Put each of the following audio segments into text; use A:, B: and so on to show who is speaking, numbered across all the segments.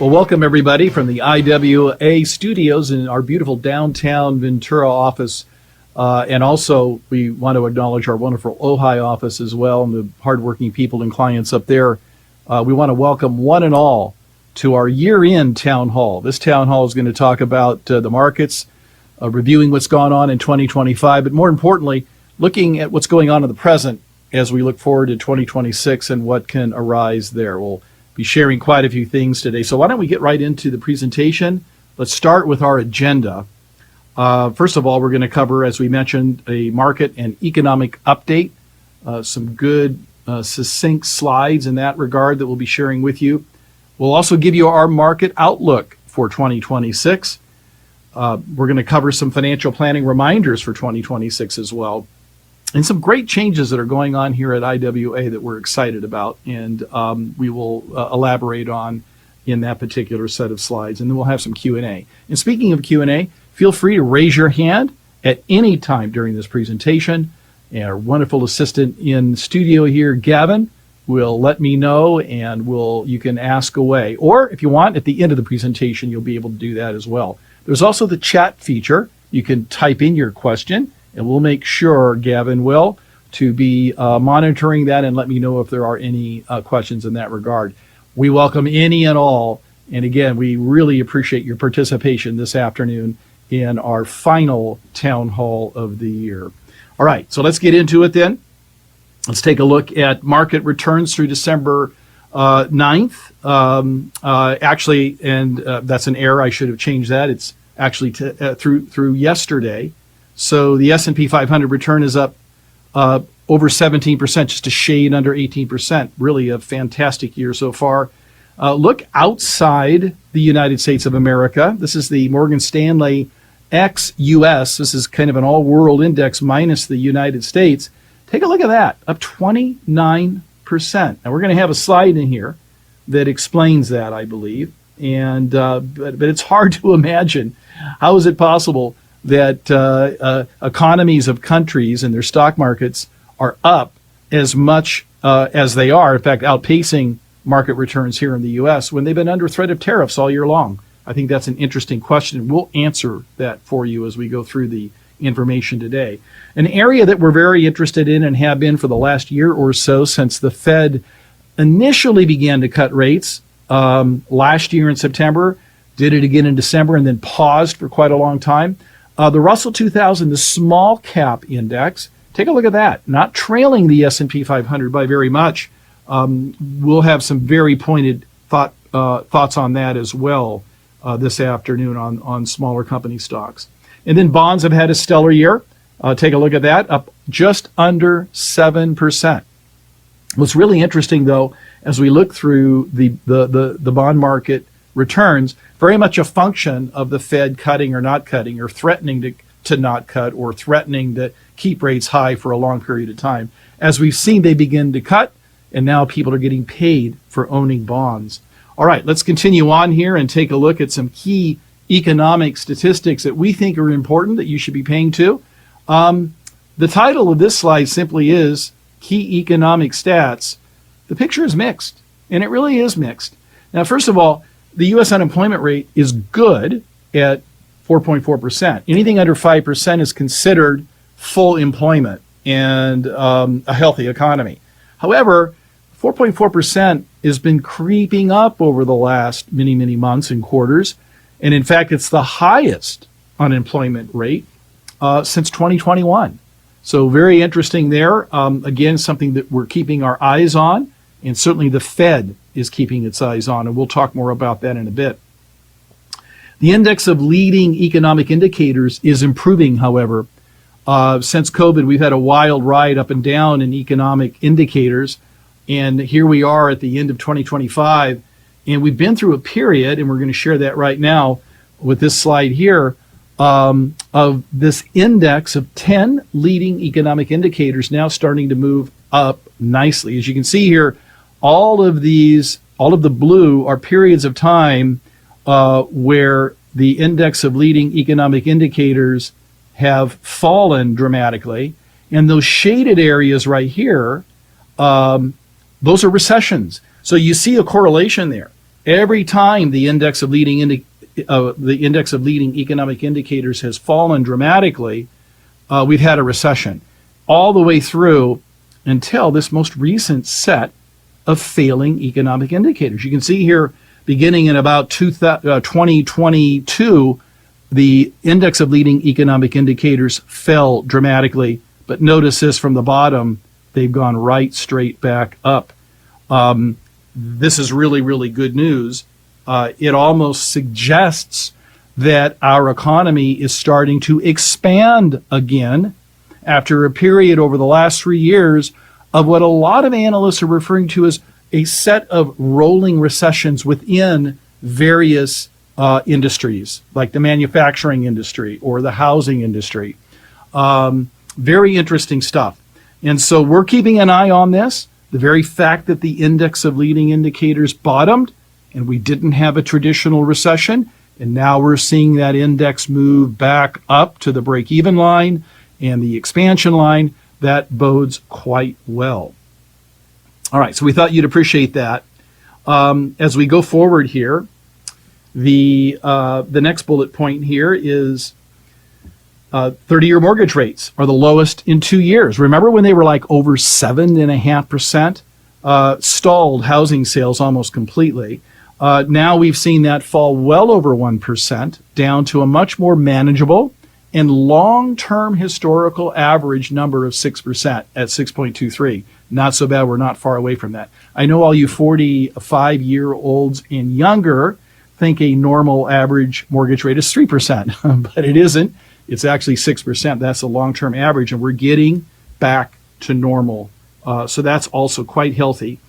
A: Well, welcome everybody from the IWA studios in our beautiful downtown Ventura office. And also we want to acknowledge our wonderful Ojai office as well and the hardworking people and clients up there. We want to welcome one and all to our year-end town hall. This town hall is going to talk about the markets, reviewing what's gone on in 2025, but more importantly, looking at what's going on in the present as we look forward to 2026 and what can arise there. We'll be sharing quite a few things today. So why don't we get right into the presentation? Let's start with our agenda. First of all, we're going to cover, as we mentioned, a market and economic update, some good succinct slides in that regard that we'll be sharing with you. We'll also give you our market outlook for 2026. We're going to cover some financial planning reminders for 2026 as well. And some great changes that are going on here at IWA that we're excited about, and we will elaborate on in that particular set of slides. And then we'll have some Q&A. And speaking of Q&A, feel free to raise your hand at any time during this presentation. And our wonderful assistant in studio here, Gavin, will let me know, and you can ask away. Or if you want, at the end of the presentation, you'll be able to do that as well. There's also the chat feature. You can type in your question, and we'll make sure, Gavin will, to be monitoring that and let me know if there are any questions in that regard. We welcome any and all. And again, we really appreciate your participation this afternoon in our final town hall of the year. All right, so let's get into it then. Let's take a look at market returns through December 9th. Actually, and that's an error. I should have changed that. It's actually through yesterday. So the S&P 500 return is up over 17%, just a shade under 18%. Really a fantastic year so far. Look outside the United States of America. This is the Morgan Stanley ex-US. This is kind of an all-world index minus the United States. Take a look at that, up 29%. Now we're going to have a slide in here that explains that, I believe. And but it's hard to imagine. How is it possible that economies of countries and their stock markets are up as much as they are, in fact, outpacing market returns here in the U.S. when they've been under threat of tariffs all year long? I think that's an interesting question. We'll answer that for you as we go through the information today. An area that we're very interested in and have been for the last year or so since the Fed initially began to cut rates last year in September, did it again in December, and then paused for quite a long time. The Russell 2000, the small cap index, take a look at that, not trailing the S&P 500 by very much. We'll have some very pointed thoughts on that as well this afternoon on smaller company stocks. And then bonds have had a stellar year. Take a look at that, up just under 7%. What's really interesting, though, as we look through the bond market returns, very much a function of the Fed cutting or not cutting, or threatening to not cut, or threatening to keep rates high for a long period of time. As we've seen, they begin to cut, and now people are getting paid for owning bonds. All right, let's continue on here and take a look at some key economic statistics that we think are important that you should be paying to. The title of this slide simply is Key Economic Stats. The picture is mixed, and it really is mixed. Now, first of all, the U.S. unemployment rate is good at 4.4%. Anything under 5% is considered full employment and a healthy economy. However, 4.4% has been creeping up over the last many, many months and quarters. And in fact, it's the highest unemployment rate since 2021. So very interesting there. Again, something that we're keeping our eyes on, and certainly the Fed is keeping its eyes on, and we'll talk more about that in a bit. The index of leading economic indicators is improving, however. Since COVID, we've had a wild ride up and down in economic indicators, and here we are at the end of 2025, and we've been through a period, and we're going to share that right now with this slide here, of this index of 10 leading economic indicators now starting to move up nicely. As you can see here, all of the blue are periods of time where the index of leading economic indicators have fallen dramatically. And those shaded areas right here, those are recessions. So you see a correlation there. Every time the index of leading economic indicators has fallen dramatically, we've had a recession all the way through until this most recent set of failing economic indicators. You can see here, beginning in about 2022, the index of leading economic indicators fell dramatically. But notice this from the bottom, they've gone right straight back up. This is really, really good news. It almost suggests that our economy is starting to expand again after a period over the last 3 years of what a lot of analysts are referring to as a set of rolling recessions within various industries, like the manufacturing industry or the housing industry. Very interesting stuff. And so we're keeping an eye on this. The very fact that the index of leading indicators bottomed and we didn't have a traditional recession, and now we're seeing that index move back up to the break-even line and the expansion line, that bodes quite well. All right, so we thought you'd appreciate that. As we go forward here, the next bullet point here is 30-year mortgage rates are the lowest in 2 years. Remember when they were like over 7.5%? Stalled housing sales almost completely. Now we've seen that fall well over 1%, down to a much more manageable and long-term historical average number of 6% at 6.23. Not so bad. We're not far away from that. I know all you 45-year-olds and younger think a normal average mortgage rate is 3%, but it isn't. It's actually 6%. That's the long-term average, and we're getting back to normal. So that's also quite healthy.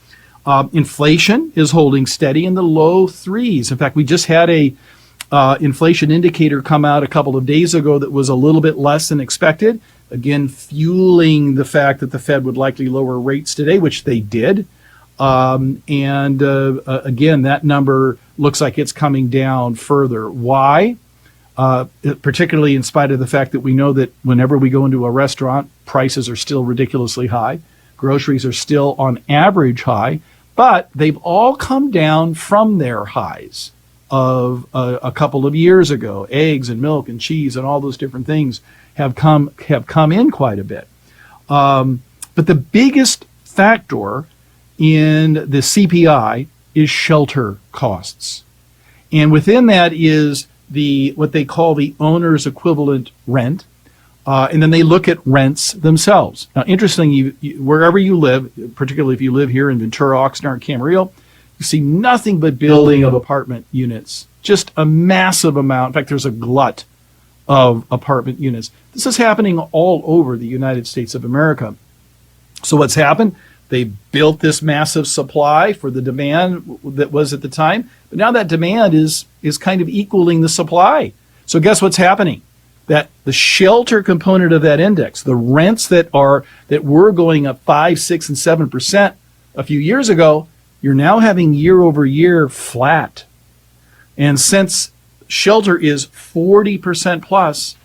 A: Inflation is holding steady in the low threes. In fact, we just had a inflation indicator come out a couple of days ago that was a little bit less than expected. Again, fueling the fact that the Fed would likely lower rates today, which they did. Again, that number looks like it's coming down further. Why? Particularly in spite of the fact that we know that whenever we go into a restaurant, prices are still ridiculously high. Groceries are still on average high, but they've all come down from their highs of a couple of years ago. Eggs and milk and cheese and all those different things have come in quite a bit. But the biggest factor in the CPI is shelter costs. And within that is what they call the owner's equivalent rent. And then they look at rents themselves. Now, interestingly, wherever you live, particularly if you live here in Ventura, Oxnard, Camarillo, you see nothing but building of apartment units. Just a massive amount. In fact, there's a glut of apartment units. This is happening all over the United States of America. So what's happened? They built this massive supply for the demand that was at the time, but now that demand is kind of equaling the supply. So guess what's happening? That the shelter component of that index, the rents that were going up 5, 6, and 7% a few years ago, you're now having year over year flat. And since shelter is 40% plus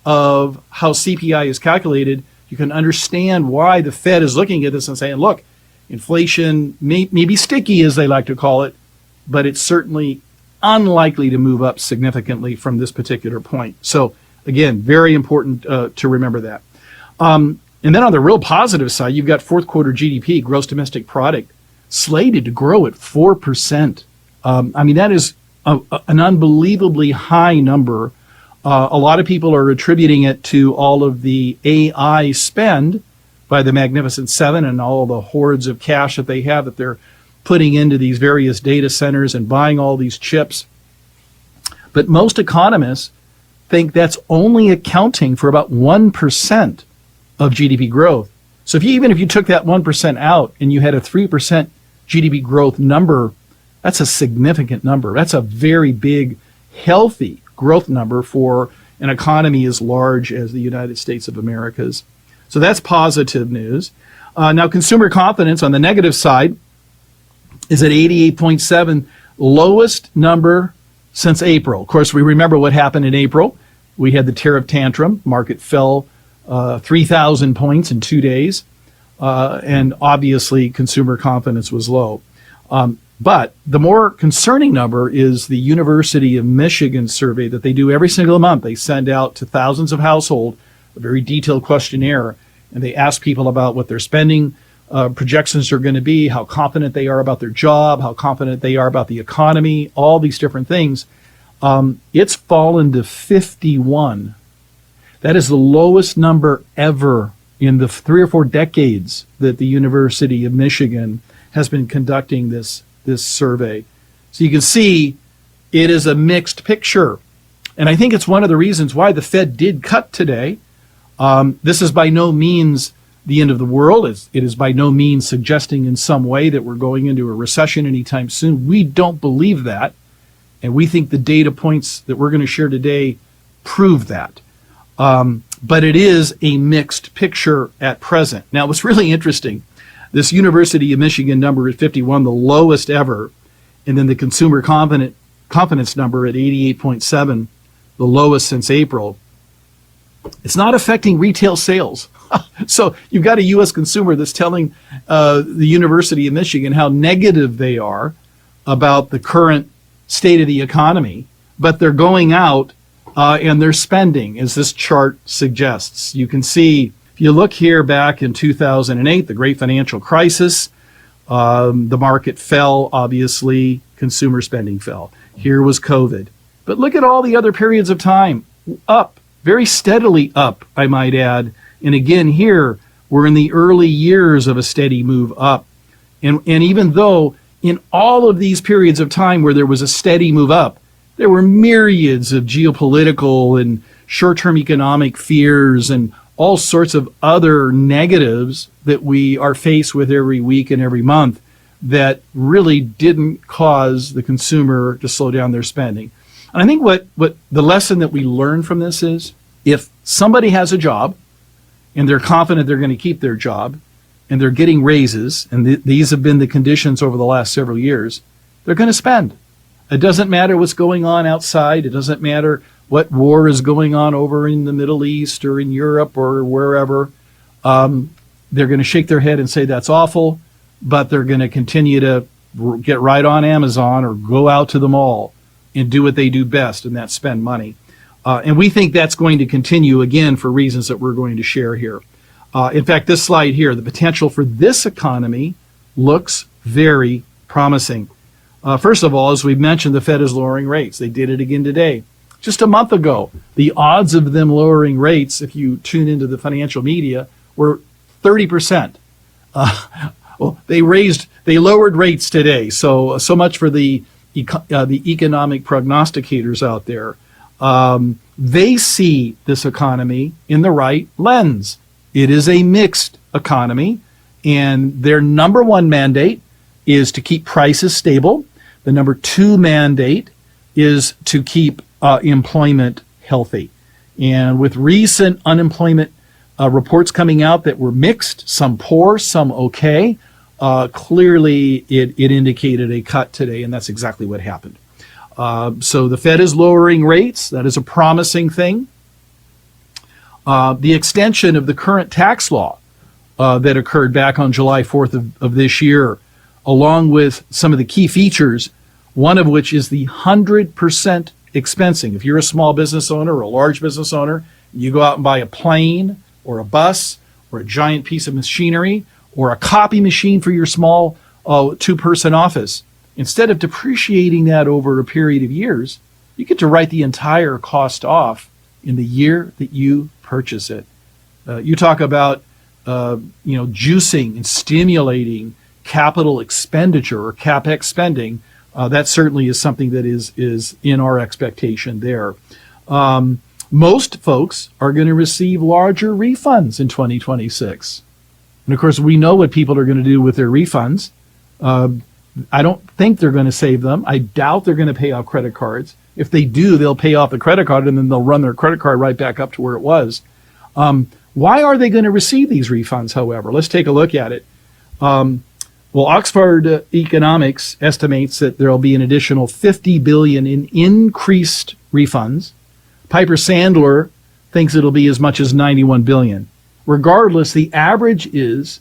A: of how CPI is calculated, you can understand why the Fed is looking at this and saying, look, inflation may be sticky, as they like to call it, but it's certainly unlikely to move up significantly from this particular point. So again, very important to remember that. And then on the real positive side, you've got fourth quarter GDP, gross domestic product, slated to grow at 4%. I mean, that is an unbelievably high number. A lot of people are attributing it to all of the AI spend by the Magnificent Seven and all the hordes of cash that they have that they're putting into these various data centers and buying all these chips. But most economists think that's only accounting for about 1% of GDP growth. So even if you took that 1% out and you had a 3% GDP growth number, that's a significant number. That's a very big, healthy growth number for an economy as large as the United States of America's. So that's positive news. Now, consumer confidence on the negative side is at 88.7, lowest number since April. Of course, we remember what happened in April. We had the tariff tantrum. Market fell 3,000 points in 2 days. And obviously, consumer confidence was low. But the more concerning number is the University of Michigan survey that they do every single month. They send out to thousands of households a very detailed questionnaire, and they ask people about what their spending projections are going to be, how confident they are about their job, how confident they are about the economy, all these different things. It's fallen to 51. That is the lowest number ever in the 3 or 4 decades that the University of Michigan has been conducting this survey. So you can see it is a mixed picture. And I think it's one of the reasons why the Fed did cut today. This is by no means the end of the world. It is by no means suggesting in some way that we're going into a recession anytime soon. We don't believe that. And we think the data points that we're going to share today prove that. But it is a mixed picture at present. Now, what's really interesting, this University of Michigan number at 51, the lowest ever, and then the consumer confidence number at 88.7, the lowest since April. It's not affecting retail sales. So you've got a U.S. consumer that's telling the University of Michigan how negative they are about the current state of the economy, but they're going out and they're spending, as this chart suggests. You can see, if you look here back in 2008, the great financial crisis, the market fell, obviously, consumer spending fell. Here was COVID. But look at all the other periods of time, up, very steadily up, I might add. And again, here, we're in the early years of a steady move up. And even though in all of these periods of time where there was a steady move up, there were myriads of geopolitical and short-term economic fears and all sorts of other negatives that we are faced with every week and every month that really didn't cause the consumer to slow down their spending. And I think what the lesson that we learn from this is, if somebody has a job and they're confident they're going to keep their job and they're getting raises, and these have been the conditions over the last several years, they're going to spend. It doesn't matter what's going on outside. It doesn't matter what war is going on over in the Middle East or in Europe or wherever. They're going to shake their head and say that's awful, but they're going to continue to get right on Amazon or go out to the mall and do what they do best, and that's spend money. And we think that's going to continue, again, for reasons that we're going to share here. In fact, this slide here, the potential for this economy looks very promising. First of all, as we've mentioned, the Fed is lowering rates. They did it again today. Just a month ago, the odds of them lowering rates, if you tune into the financial media, were 30%. Well, they lowered rates today. So much for the economic prognosticators out there. They see this economy in the right lens. It is a mixed economy, and their number one mandate is to keep prices stable. The number two mandate is to keep employment healthy. And with recent unemployment reports coming out that were mixed, some poor, some okay, clearly it indicated a cut today, and that's exactly what happened. So the Fed is lowering rates. That is a promising thing. The extension of the current tax law that occurred back on July 4th of this year, along with some of the key features, one of which is the 100% expensing. If you're a small business owner or a large business owner, you go out and buy a plane or a bus or a giant piece of machinery or a copy machine for your small two-person office. Instead of depreciating that over a period of years, you get to write the entire cost off in the year that you purchase it. You talk about juicing and stimulating capital expenditure or CapEx spending. That certainly is something that is in our expectation there. Most folks are going to receive larger refunds in 2026. And of course, we know what people are going to do with their refunds. I don't think they're going to save them. I doubt they're going to pay off credit cards. If they do, they'll pay off the credit card and then they'll run their credit card right back up to where it was. Why are they going to receive these refunds, however? Let's take a look at it. Well, Oxford Economics estimates that there will be an additional $50 billion in increased refunds. Piper Sandler thinks it'll be as much as $91 billion. Regardless, the average is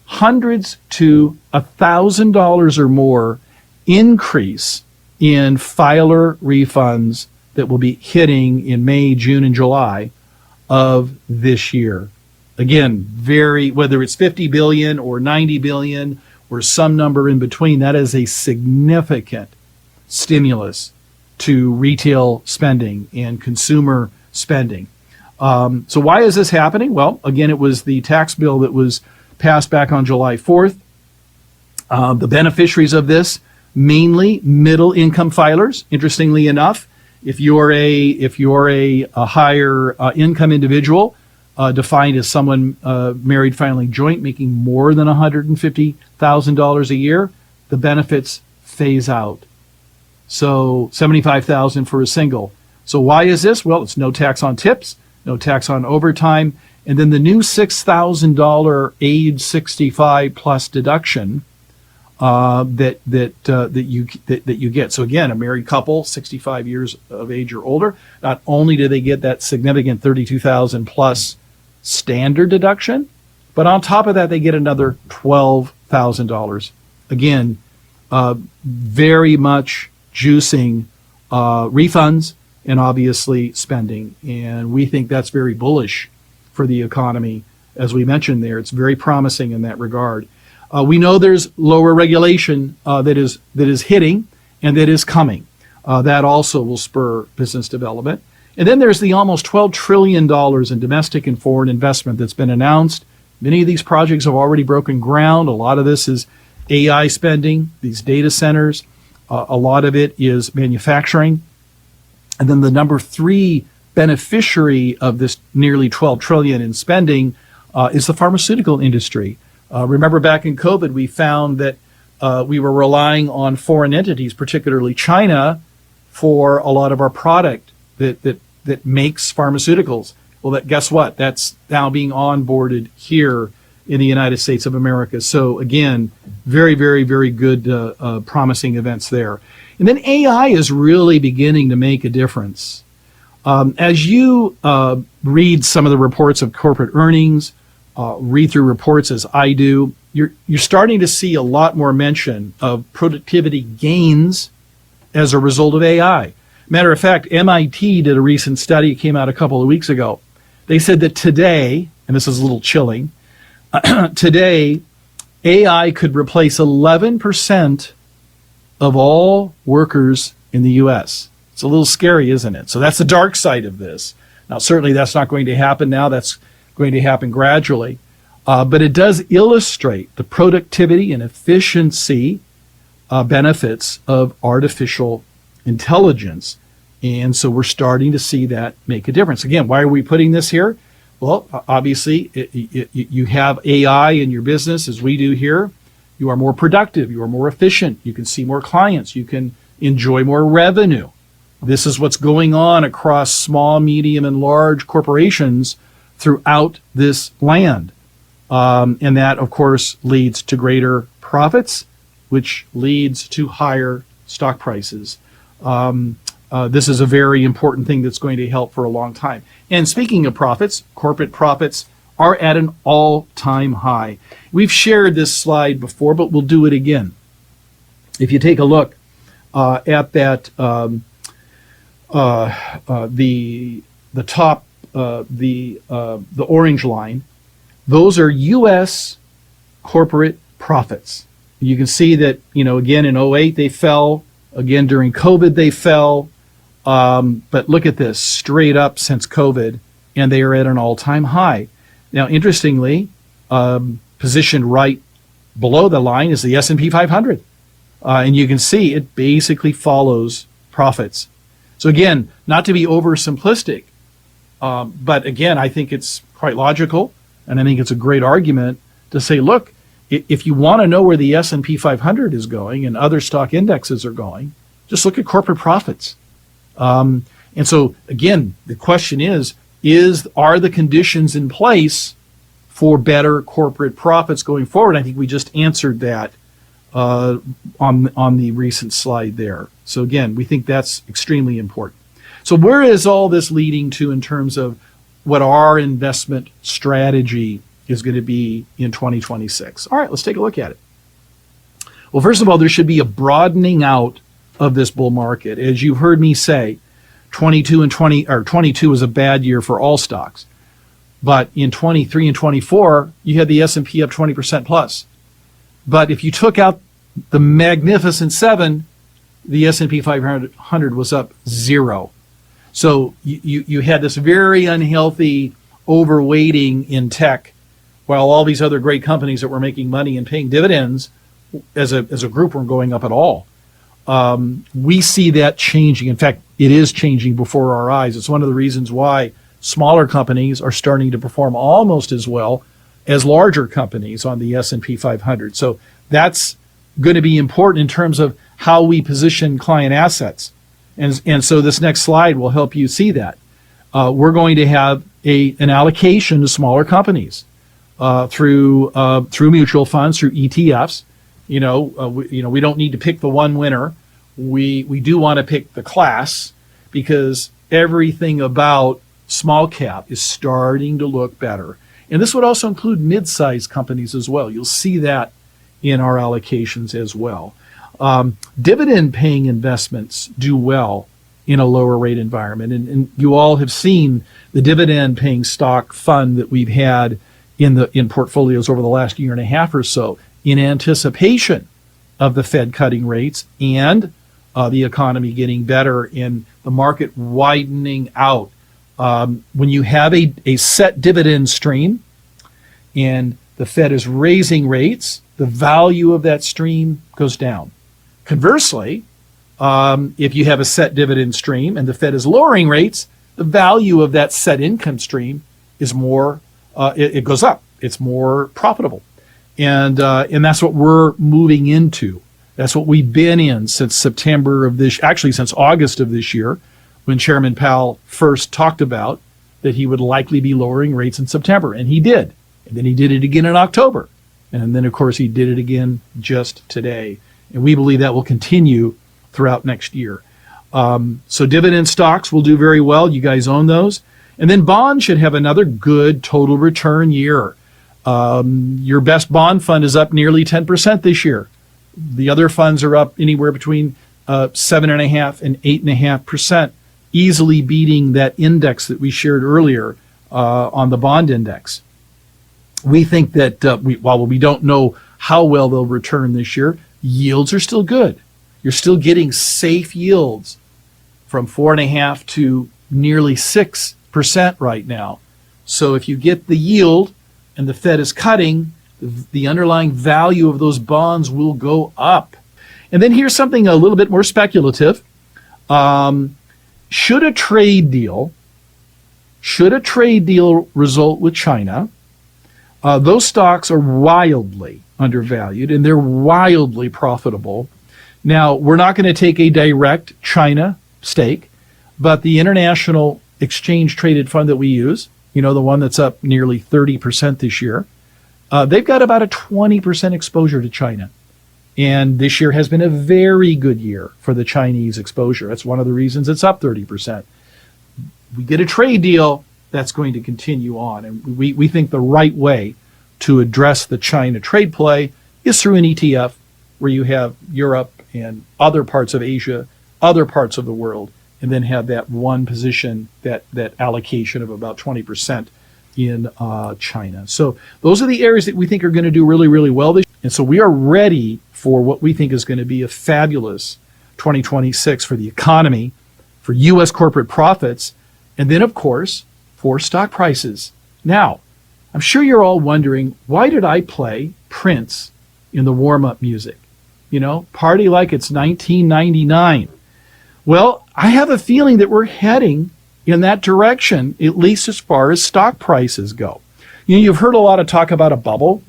A: hundreds to $1,000 or more increase in filer refunds that will be hitting in May, June, and July of this year. Again, whether it's 50 billion or 90 billion or some number in between, that is a significant stimulus to retail spending and consumer spending. So why is this happening? Well, again, it was the tax bill that was passed back on July 4th. The beneficiaries of this, mainly middle income filers. Interestingly enough, if you're a higher income individual, defined as someone married filing joint making more than $150,000 a year, the benefits phase out. So $75,000 for a single. So why is this? Well, it's no tax on tips, no tax on overtime, and then the new $6,000 age 65 plus deduction that you get. So again, a married couple, 65 years of age or older, not only do they get that significant $32,000 plus standard deduction, but on top of that, they get another $12,000. Again, very much juicing refunds and obviously spending. And we think that's very bullish for the economy. As we mentioned there, it's very promising in that regard. We know there's lower regulation that is hitting and that is coming. That also will spur business development. And then there's the almost $12 trillion in domestic and foreign investment that's been announced. Many of these projects have already broken ground. A lot of this is AI spending, these data centers. A lot of it is manufacturing. And then the number 3 beneficiary of this nearly $12 trillion in spending is the pharmaceutical industry. Remember back in COVID, we found that we were relying on foreign entities, particularly China, for a lot of our product that makes pharmaceuticals. Well, guess what? That's now being onboarded here in the United States of America. So again, very, very, very good promising events there. And then AI is really beginning to make a difference. As you read some of the reports of corporate earnings, read through reports as I do, you're starting to see a lot more mention of productivity gains as a result of AI. Matter of fact, MIT did a recent study, it came out a couple of weeks ago. They said that today, and this is a little chilling, today AI could replace 11% of all workers in the US. It's a little scary, isn't it? So that's the dark side of this. Now, certainly that's not going to happen now. That's going to happen gradually. But it does illustrate the productivity and efficiency benefits of artificial intelligence. And so we're starting to see that make a difference. Again, why are we putting this here? Well, obviously, you have AI in your business, as we do here. You are more productive. You are more efficient. You can see more clients. You can enjoy more revenue. This is what's going on across small, medium, and large corporations throughout this land. And that, of course, leads to greater profits, which leads to higher stock prices. This is a very important thing that's going to help for a long time. And speaking of profits, corporate profits are at an all-time high. We've shared this slide before, but we'll do it again. If you take a look at that, the top, the orange line, those are U.S. corporate profits. You can see that, again, in 2008 they fell. Again, during COVID they fell. But look at this, straight up since COVID, and they are at an all-time high. Now, interestingly, positioned right below the line is the S&P 500. And you can see it basically follows profits. So again, not to be oversimplistic, but again, I think it's quite logical, and I think it's a great argument to say, look, if you want to know where the S&P 500 is going and other stock indexes are going, just look at corporate profits. And so again, the question are the conditions in place for better corporate profits going forward? I think we just answered that on the recent slide there. So again, we think that's extremely important. So where is all this leading to in terms of what our investment strategy is going to be in 2026? All right, let's take a look at it. Well, first of all, there should be a broadening out of this bull market. As you've heard me say, 22 was a bad year for all stocks. But in 23 and 24, you had the S&P up 20% plus. But if you took out the Magnificent Seven, the S&P 500 was up 0. So you had this very unhealthy overweighting in tech, while all these other great companies that were making money and paying dividends as a group weren't going up at all. We see that changing. In fact, it is changing before our eyes. It's one of the reasons why smaller companies are starting to perform almost as well as larger companies on the S&P 500. So that's going to be important in terms of how we position client assets. And so this next slide will help you see that. We're going to have an allocation to smaller companies through mutual funds, through ETFs. We don't need to pick the one winner. We do want to pick the class, because everything about small cap is starting to look better. And this would also include mid-sized companies as well. You'll see that in our allocations as well. Dividend-paying investments do well in a lower rate environment. And you all have seen the dividend-paying stock fund that we've had in portfolios over the last year and a half or so, in anticipation of the Fed cutting rates and the economy getting better and the market widening out. When you have a set dividend stream and the Fed is raising rates, the value of that stream goes down. Conversely, if you have a set dividend stream and the Fed is lowering rates, the value of that set income stream is more, it goes up. It's more profitable. And that's what we're moving into. That's what we've been in since since August of this year, when Chairman Powell first talked about that he would likely be lowering rates in September. And he did. And then he did it again in October. And then, of course, he did it again just today. And we believe that will continue throughout next year. So dividend stocks will do very well. You guys own those. And then bonds should have another good total return year. Your best bond fund is up nearly 10% this year. The other funds are up anywhere between 7.5% and 8.5%, easily beating that index that we shared earlier on the bond index. We think that while we don't know how well they'll return this year, yields are still good. You're still getting safe yields from 4.5% to nearly 6% right now. So if you get the yield and the Fed is cutting, the underlying value of those bonds will go up. And then here's something a little bit more speculative. Should a trade deal result with China, those stocks are wildly undervalued and they're wildly profitable. Now, we're not going to take a direct China stake, but the international exchange traded fund that we use, the one that's up nearly 30% this year, they've got about a 20% exposure to China. And this year has been a very good year for the Chinese exposure. That's one of the reasons it's up 30%. We get a trade deal, that's going to continue on. And we think the right way to address the China trade play is through an ETF where you have Europe and other parts of Asia, other parts of the world, and then have that one position, that allocation of about 20% in China. So those are the areas that we think are going to do really, really well this year. And so we are ready for what we think is going to be a fabulous 2026 for the economy, for U.S. corporate profits, and then, of course, for stock prices. Now, I'm sure you're all wondering, why did I play Prince in the warm-up music? Party like it's 1999. Well, I have a feeling that we're heading in that direction, at least as far as stock prices go. You've heard a lot of talk about a bubble.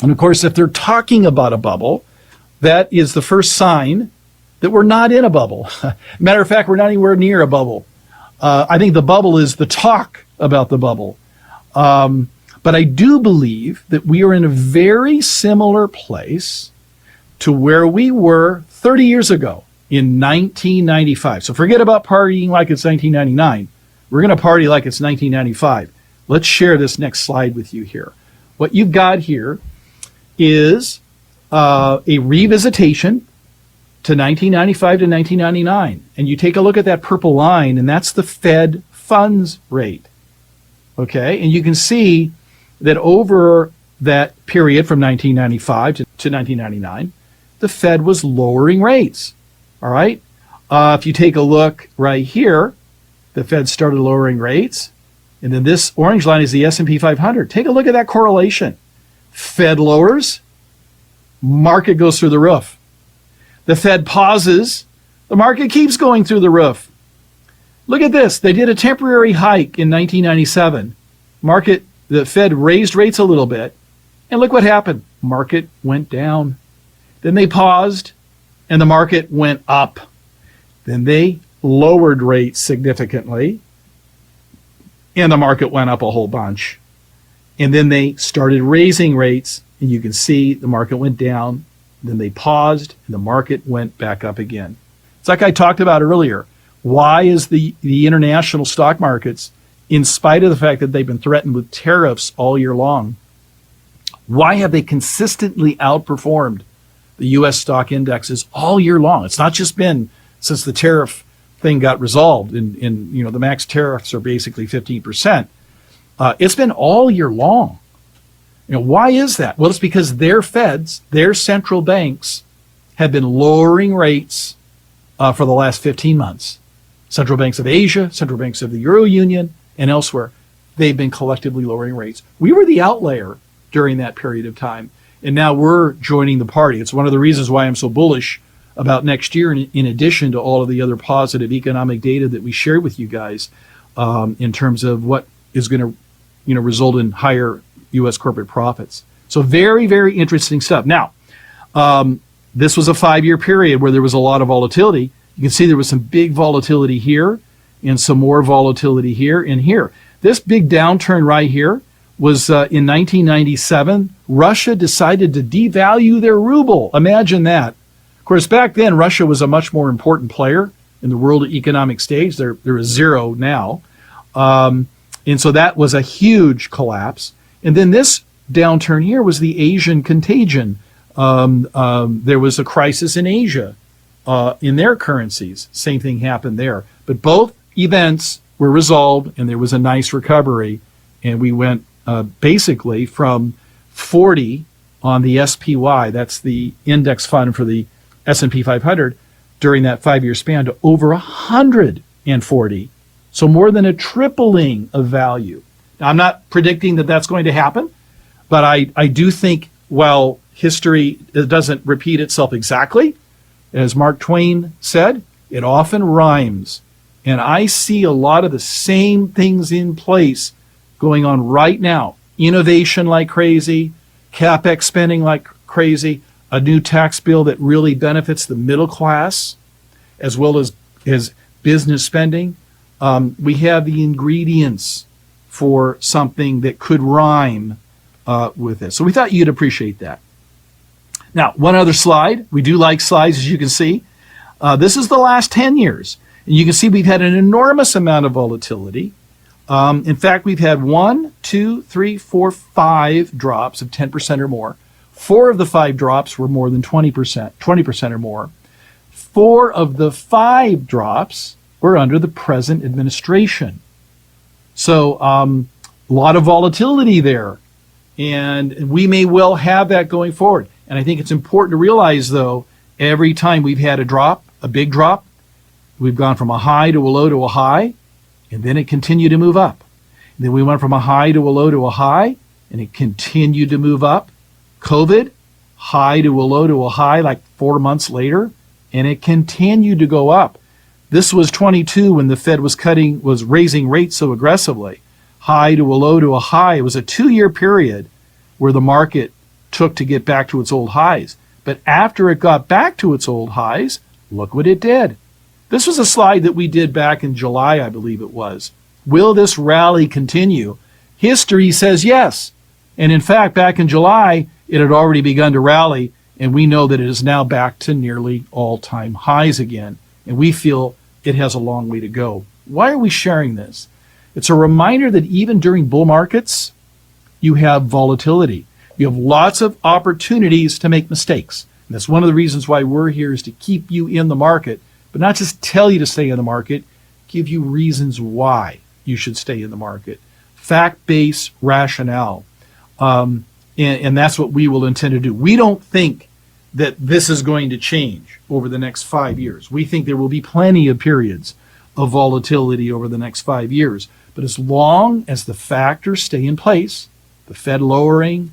A: And of course, if they're talking about a bubble, that is the first sign that we're not in a bubble. Matter of fact, we're not anywhere near a bubble. I think the bubble is the talk about the bubble. But I do believe that we are in a very similar place to where we were 30 years ago in 1995. So forget about partying like it's 1999. We're going to party like it's 1995. Let's share this next slide with you here. What you've got here is a revisitation to 1995 to 1999. And you take a look at that purple line, and that's the Fed funds rate. Okay, and you can see that over that period from 1995 to 1999, the Fed was lowering rates. All right, if you take a look right here, the Fed started lowering rates, and then this orange line is the S&P 500. Take a look at that correlation. Fed lowers, market goes through the roof. The Fed pauses, the market keeps going through the roof. Look at this. They did a temporary hike in 1997. The Fed raised rates a little bit, and look what happened. Market went down. Then they paused, and the market went up. Then they lowered rates significantly, and the market went up a whole bunch. And then they started raising rates, and you can see the market went down. Then they paused, and the market went back up again. It's like I talked about earlier. Why is the international stock markets, in spite of the fact that they've been threatened with tariffs all year long, why have they consistently outperformed the U.S. stock indexes all year long? It's not just been since the tariff thing got resolved, and the max tariffs are basically 15%. It's been all year long. Why is that? Well, it's because their Feds, their central banks, have been lowering rates for the last 15 months. Central banks of Asia, central banks of the Euro Union, and elsewhere, they've been collectively lowering rates. We were the outlier during that period of time, and now we're joining the party. It's one of the reasons why I'm so bullish about next year, in addition to all of the other positive economic data that we shared with you guys in terms of what is going to result in higher U.S. corporate profits. So very, very interesting stuff. Now, this was a 5-year period where there was a lot of volatility. You can see there was some big volatility here and some more volatility here and here. This big downturn right here was in 1997. Russia decided to devalue their ruble. Imagine that. Of course, back then, Russia was a much more important player in the world economic stage. They're a zero now. And so that was a huge collapse. And then this downturn here was the Asian contagion. There was a crisis in Asia in their currencies. Same thing happened there. But both events were resolved, and there was a nice recovery. And we went basically from 40 on the SPY, that's the index fund for the S&P 500, during that 5-year span to over 140. So more than a tripling of value. Now, I'm not predicting that that's going to happen, but I do think, while history doesn't repeat itself exactly, as Mark Twain said, it often rhymes. And I see a lot of the same things in place going on right now. Innovation like crazy, CapEx spending like crazy, a new tax bill that really benefits the middle class, as well as business spending. We have the ingredients for something that could rhyme with this. So we thought you'd appreciate that. Now, one other slide. We do like slides, as you can see. This is the last 10 years. And you can see we've had an enormous amount of volatility. In fact, we've had 1, 2, 3, 4, 5 drops of 10% or more. 4 of the 5 drops were more than 20% or more. 4 of the 5 drops were under the present administration. So a lot of volatility there. And we may well have that going forward. And I think it's important to realize, though, every time we've had a drop, a big drop, we've gone from a high to a low to a high, and then it continued to move up. And then we went from a high to a low to a high, and it continued to move up. COVID, high to a low to a high like 4 months later, and it continued to go up. This was 22 when the Fed was raising rates so aggressively. High to a low to a high. It was a 2-year period where the market took to get back to its old highs. But after it got back to its old highs, look what it did. This was a slide that we did back in July, I believe it was. Will this rally continue? History says yes. And in fact, back in July, it had already begun to rally, and we know that it is now back to nearly all-time highs again. And we feel it has a long way to go. Why are we sharing this? It's a reminder that even during bull markets, you have volatility. You have lots of opportunities to make mistakes. And that's one of the reasons why we're here, is to keep you in the market, but not just tell you to stay in the market, give you reasons why you should stay in the market. Fact-based rationale. And that's what we will intend to do. We don't think that this is going to change over the next 5 years. We think there will be plenty of periods of volatility over the next 5 years. But as long as the factors stay in place, the Fed lowering,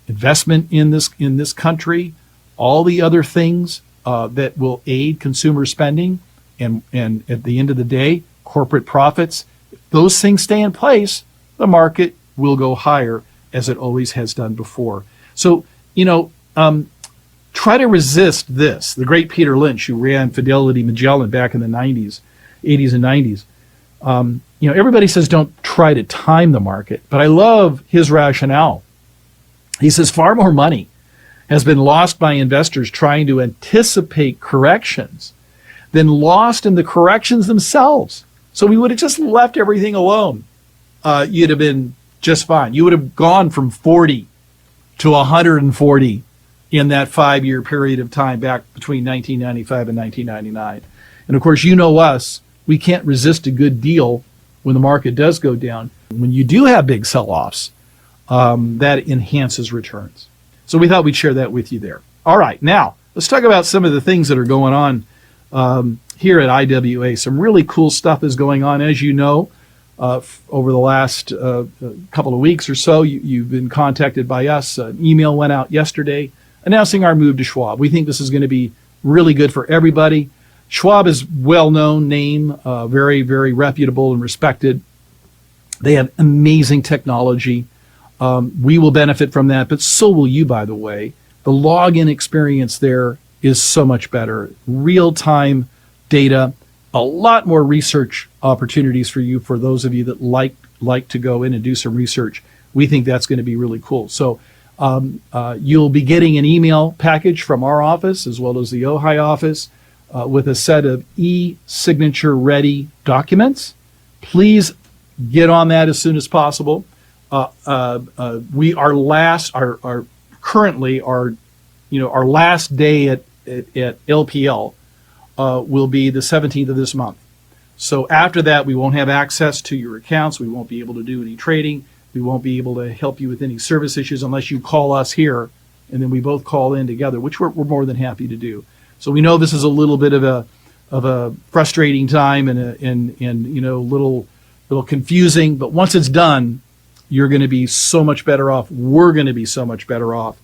A: investment in this country, all the other things that will aid consumer spending, and at the end of the day, corporate profits, if those things stay in place, the market will go higher, as it always has done before. So, try to resist this. The great Peter Lynch, who ran Fidelity Magellan back in the 80s and 90s. Everybody says don't try to time the market, but I love his rationale. He says far more money has been lost by investors trying to anticipate corrections than lost in the corrections themselves. So we would have just left everything alone. You'd have been just fine. You would have gone from 40 to 140 in that 5-year period of time back between 1995 and 1999. And of course, you know us, we can't resist a good deal when the market does go down. When you do have big sell-offs, that enhances returns. So we thought we'd share that with you there. All right, now let's talk about some of the things that are going on here at IWA. Some really cool stuff is going on. As you know, over the last couple of weeks or so, you've been contacted by us. An email went out yesterday announcing our move to Schwab. We think this is going to be really good for everybody. Schwab is well-known name, very, very reputable and respected. They have amazing technology. We will benefit from that, but so will you, by the way. The login experience there is so much better. Real-time data, a lot more research opportunities for you, for those of you that like to go in and do some research. We think that's going to be really cool. So you'll be getting an email package from our office as well as the Ojai office with a set of e-signature ready documents. Please get on that as soon as possible. Our last day at LPL will be the 17th of this month. So after that, we won't have access to your accounts. We won't be able to do any trading. We won't be able to help you with any service issues unless you call us here, and then we both call in together, which we're more than happy to do. So we know this is a little bit of a frustrating time and little confusing, but once it's done, you're going to be so much better off. We're going to be so much better off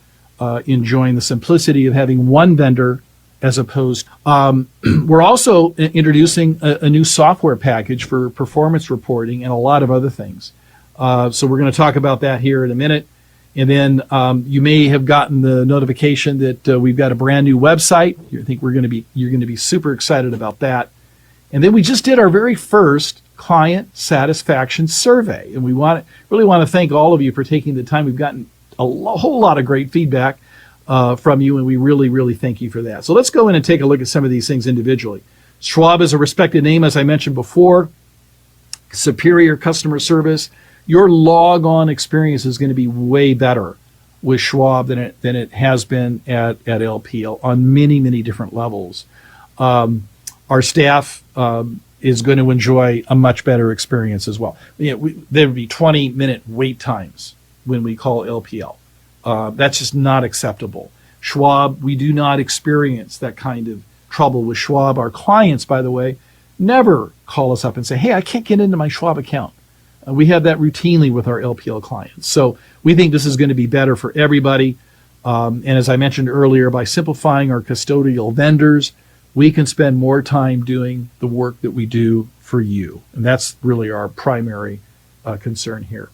A: enjoying the simplicity of having one vendor as opposed. We're also introducing a new software package for performance reporting and a lot of other things. So we're going to talk about that here in a minute. And then you may have gotten the notification that we've got a brand new website. I think you're going to be super excited about that. And then we just did our very first client satisfaction survey, and we really want to thank all of you for taking the time. We've gotten a whole lot of great feedback from you, and we really, really thank you for that. So let's go in and take a look at some of these things individually. Schwab is a respected name, as I mentioned before. Superior customer service. Your log-on experience is going to be way better with Schwab than it has been at LPL on many, many different levels. Our staff is going to enjoy a much better experience as well. There would be 20-minute wait times when we call LPL. That's just not acceptable. Schwab, we do not experience that kind of trouble with Schwab. Our clients, by the way, never call us up and say, hey, I can't get into my Schwab account. We have that routinely with our LPL clients. So we think this is going to be better for everybody. And as I mentioned earlier, by simplifying our custodial vendors, we can spend more time doing the work that we do for you. And that's really our primary concern here.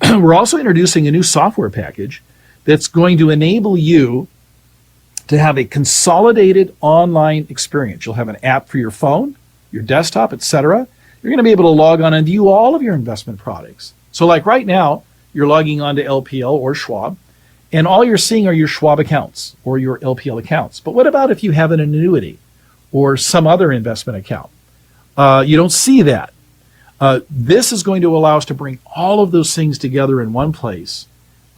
A: We're also introducing a new software package that's going to enable you to have a consolidated online experience. You'll have an app for your phone, your desktop, etc. You're going to be able to log on and view all of your investment products. So like right now, you're logging on to LPL or Schwab, and all you're seeing are your Schwab accounts or your LPL accounts. But what about if you have an annuity or some other investment account? You don't see that. This is going to allow us to bring all of those things together in one place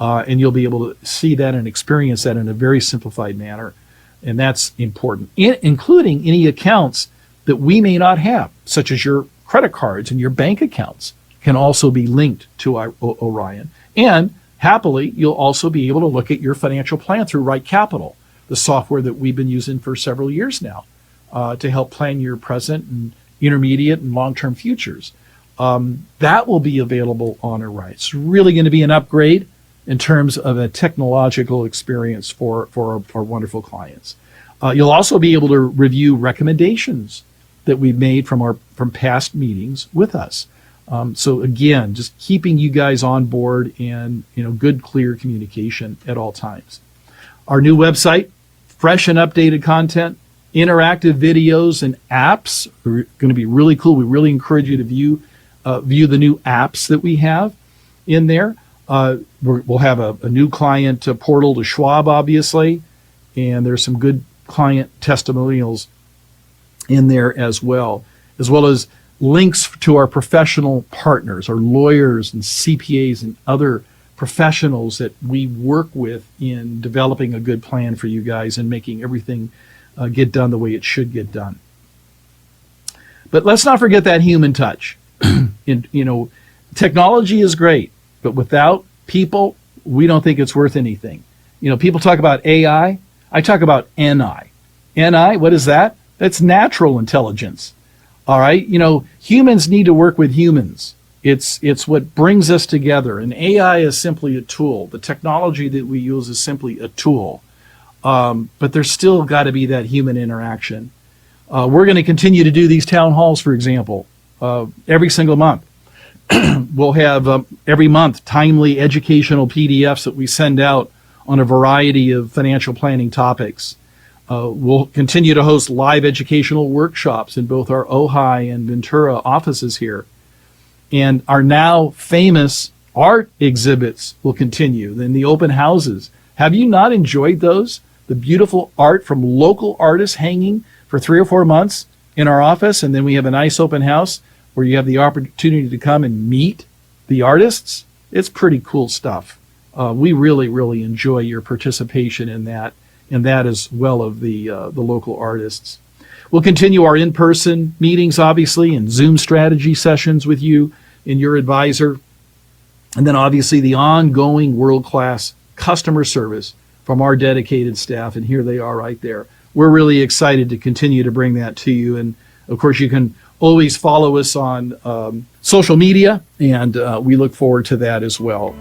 A: and you'll be able to see that and experience that in a very simplified manner. And that's important, including any accounts that we may not have, such as your credit cards and your bank accounts can also be linked to Orion. And happily, you'll also be able to look at your financial plan through Right Capital, the software that we've been using for several years now to help plan your present and intermediate and long-term futures. That will be available on Orion. It's really going to be an upgrade in terms of a technological experience for our wonderful clients. You'll also be able to review recommendations that we've made from past meetings with us. So again, just keeping you guys on board and good, clear communication at all times. Our new website, fresh and updated content, interactive videos and apps are going to be really cool. We really encourage you to view the new apps that we have in there. We'll have a new client portal to Schwab, obviously, and there's some good client testimonials in there as well as links to our professional partners, our lawyers and CPAs and other professionals that we work with in developing a good plan for you guys and making everything get done the way it should get done. But let's not forget that human touch. Technology is great, but without people, we don't think it's worth anything. People talk about AI. I talk about NI. NI, what is that? That's natural intelligence. All right. Humans need to work with humans. It's what brings us together. And AI is simply a tool. The technology that we use is simply a tool. But there's still got to be that human interaction. We're going to continue to do these town halls, for example, every single month. We'll have every month timely educational PDFs that we send out on a variety of financial planning topics. We'll continue to host live educational workshops in both our Ojai and Ventura offices here. And our now famous art exhibits will continue. Then the open houses. Have you not enjoyed those? The beautiful art from local artists hanging for 3 or 4 months in our office. And then we have a nice open house where you have the opportunity to come and meet the artists. It's pretty cool stuff. We really, really enjoy your participation in that, and that as well of the local artists. We'll continue our in-person meetings, obviously, and Zoom strategy sessions with you and your advisor. And then obviously the ongoing world-class customer service from our dedicated staff, and here they are right there. We're really excited to continue to bring that to you. And of course, you can always follow us on social media, and we look forward to that as well.